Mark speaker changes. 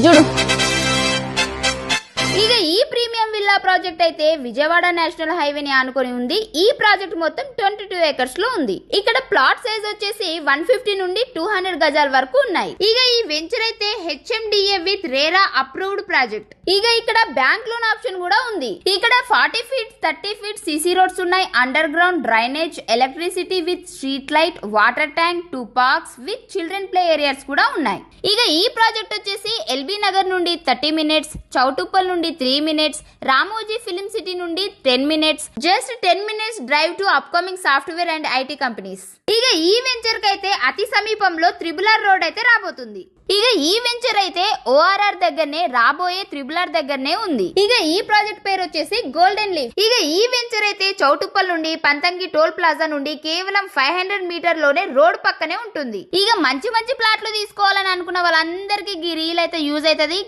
Speaker 1: చూడు.
Speaker 2: ఇక ఈ ప్రీమియం విల్లా ప్రాజెక్ట్ అయితే విజయవాడ నేషనల్ హైవేని ఆనుకొని ఉంది. ఈ ప్రాజెక్ట్ మొత్తం 22 ఏకర్స్ లో ఉంది. ఇక్కడ ప్లాట్ సైజ్ వచ్చేసి 150 నుండి 200 గజాల వరకు ఉన్నాయి. ఇక ఈ వెంచర్ అయితే HMDA with RERA approved project. ఇక ఇక్కడ బ్యాంక్ లోన్ ఆప్షన్ కూడా ఉంది. ఇక్కడ 40 ఫీట్ 30 ఫీట్ సిసి రోడ్స్ ఉన్నాయి. Under ground drainage, electricity with street light, water tank, 2 parks with children play areas కూడా ఉన్నాయి. ఇక ఈ ప్రాజెక్ట్ వచ్చేసి ఎల్బీ నగర్ నుండి 30 మినిట్స్, చౌటుప్పల్ నుండి 3 మినిట్స్, రామోజీ ఫిలిం సిటీ నుండి 10 minutes, just 10 minutes drive to upcoming software and IT companies. ఇక ఈ వెంచర్ కి అయితే అతి సమీపంలో త్రిబుల్ రోడ్ అయితే రాబోతుంది. ఇక ఈ వెంచర్ అయితే ORR దగ్గరనే, రాబోయే త్రిబుల్ దగ్గరనే ఉంది. ఇక ఈ ప్రాజెక్ట్ పేరు వచ్చేసి గోల్డెన్ లీఫ్. ఇక ఈ వెంచర్ అయితే చౌటుప్పల్ నుండి పంతంగి టోల్ ప్లాజా నుండి కేవలం 500 మీటర్ లోనే రోడ్ పక్కనే ఉంటుంది. ఇక మంచి మంచి ప్లాట్లు తీసుకోవాలని అనుకున్న వాళ్ళందరికీ ఈ రీల్ అయితే యూజ్ అవుతుంది.